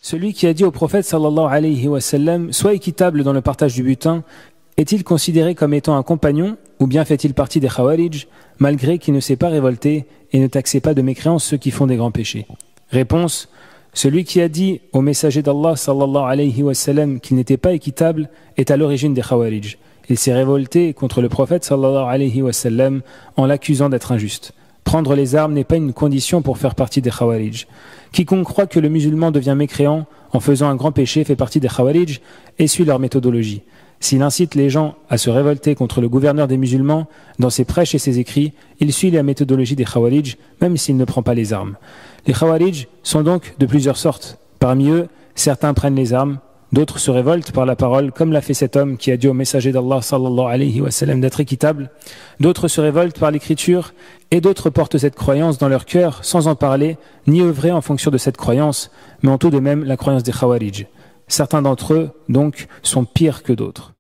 Celui qui a dit au prophète sallallahu alayhi wa sallam, sois équitable dans le partage du butin, est-il considéré comme étant un compagnon ou bien fait-il partie des Khawarij, malgré qu'il ne s'est pas révolté et ne taxait pas de mécréance ceux qui font des grands péchés? Réponse: celui qui a dit au messager d'Allah sallallahu alayhi wa sallam qu'il n'était pas équitable est à l'origine des Khawarij. Il s'est révolté contre le prophète sallallahu alayhi wa sallam en l'accusant d'être injuste. Prendre les armes n'est pas une condition pour faire partie des Khawarij. Quiconque croit que le musulman devient mécréant en faisant un grand péché fait partie des Khawarij et suit leur méthodologie. S'il incite les gens à se révolter contre le gouverneur des musulmans dans ses prêches et ses écrits, il suit la méthodologie des Khawarij, même s'il ne prend pas les armes. Les Khawarij sont donc de plusieurs sortes. Parmi eux, certains prennent les armes, d'autres se révoltent par la parole, comme l'a fait cet homme qui a dit au messager d'Allah sallallahu alayhi wa sallam d'être équitable. D'autres se révoltent par l'écriture, et d'autres portent cette croyance dans leur cœur sans en parler, ni œuvrer en fonction de cette croyance, mais en tout de même la croyance des Khawarij. Certains d'entre eux, donc, sont pires que d'autres.